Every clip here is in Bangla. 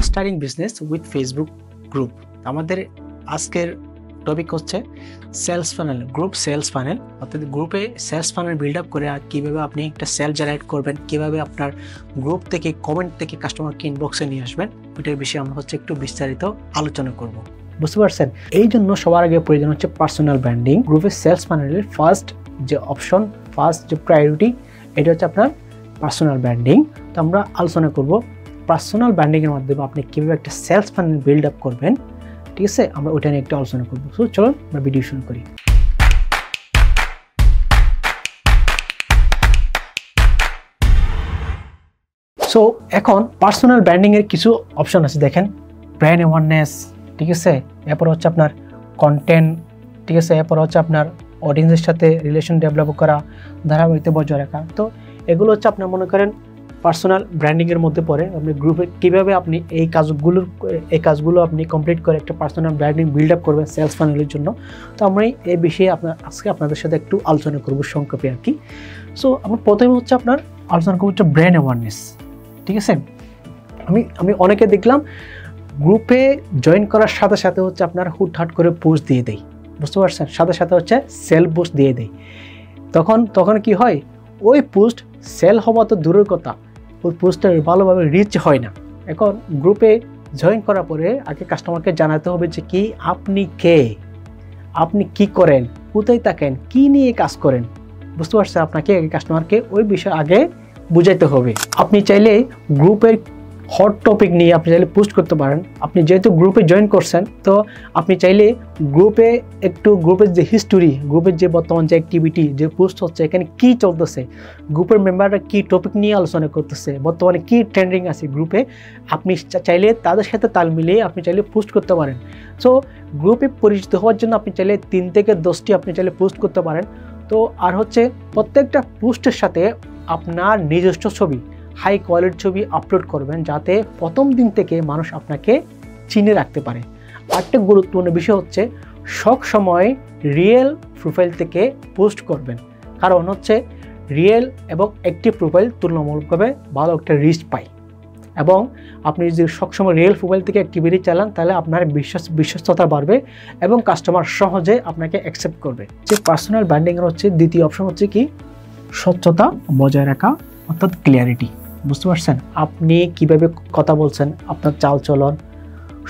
Mastering business with Facebook group. আমাদের আজকের টপিক হচ্ছে sales funnel, group sales funnel. অর্থাৎ গ্রুপে সেলস ফানেল বিল্ড আপ করে কীভাবে আপনি একটা সেল জেনারেট করবেন, কীভাবে আপনার গ্রুপ থেকে কমেন্ট থেকে কাস্টমারকে ইনবক্সে নিয়ে আসবেন, ওইটার বিষয়ে আমরা হচ্ছে একটু বিস্তারিত আলোচনা করব। বুঝতে পারছেন? এই জন্য সবার আগে প্রয়োজন হচ্ছে পার্সোনাল ব্র্যান্ডিং। গ্রুপের সেলস ফানেলের ফার্স্ট যে অপশন, ফার্স্ট যে প্রায়োরিটি, এটা হচ্ছে আপনার পার্সোনাল ব্র্যান্ডিং। তো আমরা আলোচনা করব পার্সোনাল ব্র্যান্ডিংয়ের মাধ্যমে আপনি কীভাবে একটা সেলস ফানেল বিল্ড আপ করবেন। ঠিক আছে, আমরা ওইটা নিয়ে একটু আলোচনা করবো। সো চলুন আমরা ভিডিও শুরু করি। সো এখন পার্সোনাল ব্র্যান্ডিংয়ের কিছু অপশন আছে, দেখেন। ব্র্যান্ড অ্যাওয়ারনেস, ঠিক আছে, এরপর হচ্ছে আপনার কন্টেন্ট, ঠিক আছে, এরপর হচ্ছে আপনার অডিয়েন্সের সাথে রিলেশন ডেভেলপ করা, ধারাবাহিকতা বজায় রাখা। তো এগুলো হচ্ছে আপনার মনে করেন পার্সোনাল ব্র্যান্ডিংয়ের মধ্যে পড়ে। আপনি গ্রুপে কীভাবে আপনি এই কাজগুলো আপনি কমপ্লিট করে একটা পার্সোনাল ব্র্যান্ডিং বিল্ড আপ করবেন সেলস ফানেলের জন্য। তো আমরা এই বিষয়ে আজকে আপনাদের সাথে একটু আলোচনা করবো সংক্ষেপে আর কি। সো আমরা প্রথমে হচ্ছে আপনার আলোচনা করবো হচ্ছে ব্র্যান্ড অ্যাওয়ারনেস। ঠিক আছে, আমি অনেকে দেখলাম গ্রুপে জয়েন করার সাথে সাথে হচ্ছে আপনার হুটহাট করে পোস্ট দিয়ে দেয়। বুঝতে পারছেন? সাথে সাথে হচ্ছে সেল পোস্ট দিয়ে দেয়। তখন কি হয়, ওই পোস্ট সেল হওয়া তো দূরের কথা, ওই পোস্টটা ভালোভাবে রিচ হয় না। এখন গ্রুপে জয়েন করার পরে আগে কাস্টমারকে জানাতে হবে যে কি আপনি কে, আপনি কি করেন, কোথায় থাকেন, কি নিয়ে কাজ করেন। বুঝতে পারছেন? আপনাকে কাস্টমারকে ওই বিষয় আগে বুঝাইতে হবে। আপনি চাইলে গ্রুপের হট টপিক নিয়ে আপনি চাইলে পোস্ট করতে পারেন। আপনি যেহেতু গ্রুপে জয়েন করছেন, তো আপনি চাইলে গ্রুপের যে হিস্টোরি, গ্রুপের যে বর্তমান যে অ্যাক্টিভিটি, যে পোস্ট হচ্ছে, এখানে কি চলতেছে, গ্রুপের মেম্বাররা কি টপিক নিয়ে আলোচনা করতেছে, বর্তমানে কি ট্রেন্ডিং আছে গ্রুপে, আপনি চাইলে তাদের সাথে তাল মিলিয়ে আপনি চাইলে পোস্ট করতে পারেন। সো গ্রুপে পরিচিত হওয়ার জন্য আপনি চাইলে 3 থেকে 10টি আপনি চাইলে পোস্ট করতে পারেন। তো আর হচ্ছে প্রত্যেকটা পোস্টের সাথে আপনার নিজস্ব ছবি, হাই কোয়ালিটির ছবি আপলোড করবেন, যাতে প্রথম দিন থেকে মানুষ আপনাকে চিনে রাখতে পারে। আরেকটা গুরুত্বপূর্ণ বিষয় হচ্ছে সব সময় রিয়েল প্রোফাইল থেকে পোস্ট করবেন, কারণ হচ্ছে রিয়েল এবং অ্যাক্টিভ প্রোফাইল তুলনামূলকভাবে ভালো একটা রিচ পায়। এবং আপনি যদি সবসময় রিয়েল প্রোফাইল থেকে অ্যাক্টিভিটি চালান, তাহলে আপনার বিশ্বস্ততা বাড়বে এবং কাস্টমার সহজে আপনাকে অ্যাকসেপ্ট করবে। যে পার্সোনাল ব্র্যান্ডিংয়ের হচ্ছে দ্বিতীয় অপশন হচ্ছে কি, স্বচ্ছতা বজায় রাখা, অর্থাৎ ক্লিয়ারিটি। বুঝতে পারছেন? আপনি কিভাবে কথা বলছেন, আপনার চালচলন,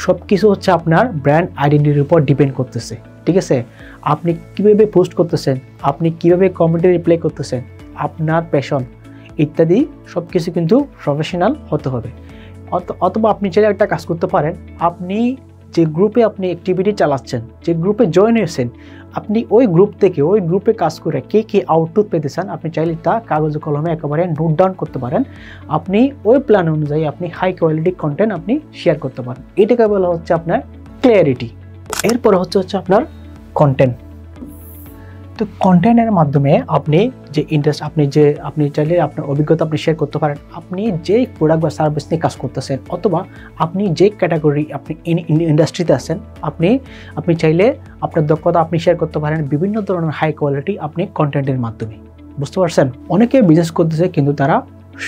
সব কিছু হচ্ছে আপনার ব্র্যান্ড আইডেন্টিটির উপর ডিপেন্ড করতেছে। ঠিক আছে, আপনি কিভাবে পোস্ট করতেছেন, আপনি কিভাবে কমেন্টে রিপ্লাই করতেছেন, আপনার প্যাশন ইত্যাদি সব কিছু কিন্তু প্রফেশনাল হতে হবে। অথবা আপনি চাইলে একটা কাজ করতে পারেন, আপনি যে গ্রুপে আপনি অ্যাক্টিভিটি চালাচ্ছেন, যে গ্রুপে জয়েন হয়েছেন, আপনি ওই গ্রুপে কাজ করে কি আউটপুট পেতে চান, আপনি চাইলে তা কাগজে কলমে একেবারে নোট ডাউন করতে পারেন। আপনি ওই প্ল্যান অনুযায়ী আপনি হাই কোয়ালিটি কন্টেন্ট আপনি শেয়ার করতে পারেন। এটাকে বলা হচ্ছে আপনার ক্লিয়ারিটি। এরপরে হচ্ছে আপনার কন্টেন্ট। তো কন্টেন্টের মাধ্যমে আপনি যে ইন্টারেস্ট, আপনি চাইলে আপনার অভিজ্ঞতা আপনি শেয়ার করতে পারেন। আপনি যে প্রোডাক্ট বা সার্ভিস নিয়ে কাজ করতেছেন, অথবা আপনি যে ক্যাটাগরি আপনি ইন্ডাস্ট্রিতে আছেন, আপনি চাইলে আপনার দক্ষতা আপনি শেয়ার করতে পারেন বিভিন্ন ধরনের হাই কোয়ালিটি আপনি কন্টেন্টের মাধ্যমে। বুঝতে পারছেন? অনেকে বিজনেস করতেছে কিন্তু তারা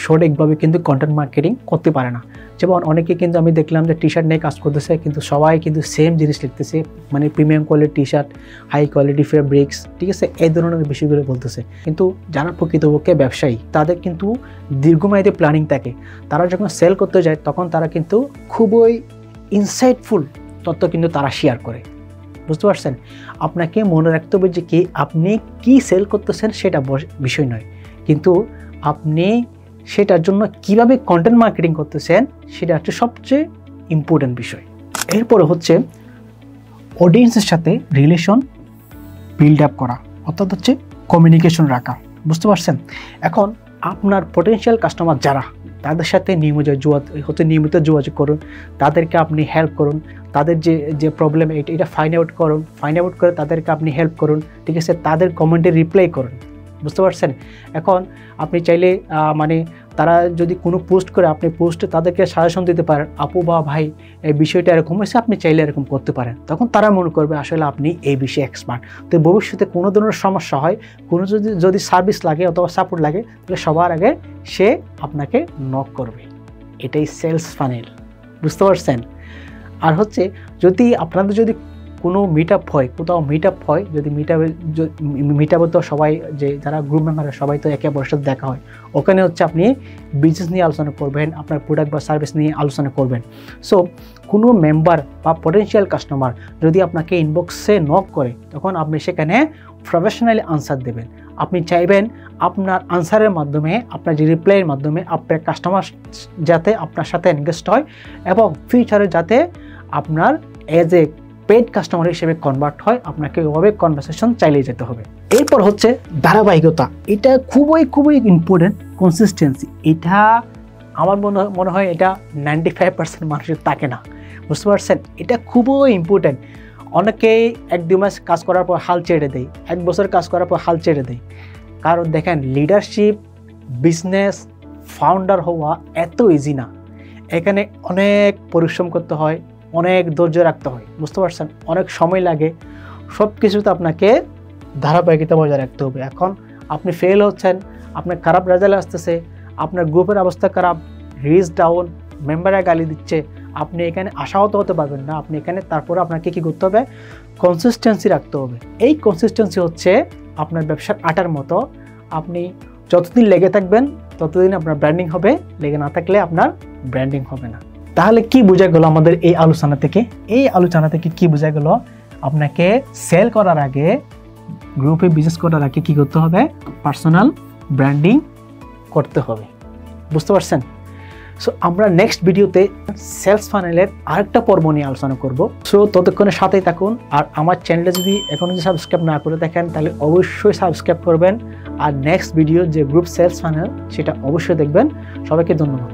সঠিকভাবে কিন্তু কন্টেন্ট মার্কেটিং করতে পারে না। যেমন অনেকে কিন্তু আমি দেখলাম যে টি শার্ট নিয়ে কাজ করতেছে, কিন্তু সবাই কিন্তু সেম জিনিস লিখতেছে, মানে premium quality T shirt, high quality fabrics, ঠিক আছে, এই ধরনের বিষয়গুলো বলতেছে। কিন্তু যারা প্রকৃতপক্ষে ব্যবসায়ী, তাদের কিন্তু দীর্ঘমেয়াদী প্ল্যানিং থাকে। তারা যখন সেল করতে যায়, তখন তারা কিন্তু খুবই ইনসাইটফুল তথ্য কিন্তু তারা শেয়ার করে। বুঝতে পারছেন? আপনাকে মনে রাখতে হবে যে কি আপনি কি সেল করতেছেন সেটা বিষয় নয়, কিন্তু আপনি সেটার জন্য কিভাবে কন্টেন্ট মার্কেটিং করতেছেন সেটা হচ্ছে সবচেয়ে ইম্পর্টেন্ট বিষয়। এরপরে হচ্ছে অডিয়েন্সের সাথে রিলেশন বিল্ড আপ করা, অর্থাৎ হচ্ছে কমিউনিকেশন রাখা। বুঝতে পারছেন? এখন আপনার পটেনশিয়াল কাস্টমার যারা, তাদের সাথে নিয়মিত যোগাযোগ করুন, তাদেরকে আপনি হেল্প করুন, তাদের যে প্রবলেম এটা ফাইন্ড আউট করে তাদেরকে আপনি হেল্প করুন। ঠিক আছে, তাদের কমেন্টে রিপ্লাই করুন। বুঝতে পারছেন? এখন আপনি চাইলে তারা যদি কোনো পোস্ট করে, আপনি পোস্টে তাদেরকে সাজেশন দিতে পারেন, আপু বা ভাই এই বিষয়টা এরকম হয়েছে, আপনি চাইলে এরকম করতে পারেন। তখন তারা মনে করবে আসলে আপনি এই বিষয়ে এক্সপার্ট। তো ভবিষ্যতে কোনো ধরনের সমস্যা হয়, কোনো যদি সার্ভিস লাগে অথবা সাপোর্ট লাগে, তাহলে সবার আগে সে আপনাকে নক করবে। এটাই সেলস ফানেল। বুঝতে পারছেন? আর হচ্ছে যদি আপনাদের যদি কোনো মিট আপ হয়, কোথাও মিট আপ হয়, যদি মিট আপে তো সবাই যে যারা গ্রুপ মেম্বার সবাই তো একে অপরের সাথে দেখা হয়, ওখানে হচ্ছে আপনি বিজনেস নিয়ে আলোচনা করবেন, আপনার প্রোডাক্ট বা সার্ভিস নিয়ে আলোচনা করবেন। সো কোনো মেম্বার বা পটেনশিয়াল কাস্টমার যদি আপনাকে ইনবক্সে নক করে, তখন আপনি সেখানে প্রফেশনালি আনসার দেবেন। আপনি চাইবেন আপনার আনসারের মাধ্যমে, আপনার যে রিপ্লাইয়ের মাধ্যমে আপনার কাস্টমার যাতে আপনার সাথে এনগেজড হয় এবং ফিউচারে যাতে আপনার এজ এ পেড কাস্টমার হিসেবে কনভার্ট হয়, আপনাকে ওইভাবে কনভারসেশন চালিয়ে যেতে হবে। এরপর হচ্ছে ধারাবাহিকতা। এটা খুবই ইম্পর্টেন্ট। কনসিস্টেন্সি, এটা আমার মনে হয় এটা 95% মানুষের থাকে না। বুঝতে পারছেন? এটা খুবই ইম্পর্টেন্ট। অনেকেই 1-2 মাস কাজ করার পর হাল ছেড়ে দেয়, 1 বছর কাজ করার পর হাল ছেড়ে দেয়। কারণ দেখেন, লিডারশিপ, বিজনেস, ফাউন্ডার হওয়া এত ইজি না। এখানে অনেক পরিশ্রম করতে হয়, অনেক ধৈর্য রাখতে হয়। বুঝতে পারছেন? অনেক সময় লাগে। সব কিছুতে আপনাকে ধারাবাহিকতা বজায় রাখতে হবে। এখন আপনি ফেল হচ্ছেন, আপনার খারাপ রেজাল্ট আসতেছে, আপনার গ্রুপের অবস্থা খারাপ, রিচ ডাউন, মেম্বাররা গালি দিচ্ছে, আপনি এখানে আশাহত হতে পারবেন না। আপনি এখানে তারপরে আপনাকে কী করতে হবে? কনসিস্টেন্সি রাখতে হবে। এই কনসিস্টেন্সি হচ্ছে আপনার ব্যবসার আটার মতো। আপনি যতদিন লেগে থাকবেন ততদিন আপনার ব্র্যান্ডিং হবে, লেগে না থাকলে আপনার ব্র্যান্ডিং হবে না। তাহলে কি বোঝা গেল আমাদের এই আলোচনা থেকে? এই আলোচনা থেকে কি বোঝা গেল? আপনাকে সেল করার আগে, গ্রুপে বিজনেস করার আগে কি করতে হবে? পার্সোনাল ব্র্যান্ডিং করতে হবে। বুঝতে পারছেন? সো আমরা নেক্সট ভিডিওতে সেলস ফানেলের আরেকটা পর্ব নিয়ে আলোচনা করব। সো ততক্ষণে সাথেই থাকুন। আর আমার চ্যানেলটা যদি এখনও যদি সাবস্ক্রাইব না করে দেখেন, তাহলে অবশ্যই সাবস্ক্রাইব করবেন। আর নেক্সট ভিডিও যে গ্রুপ সেলস ফানেল, সেটা অবশ্যই দেখবেন। সবাইকে ধন্যবাদ।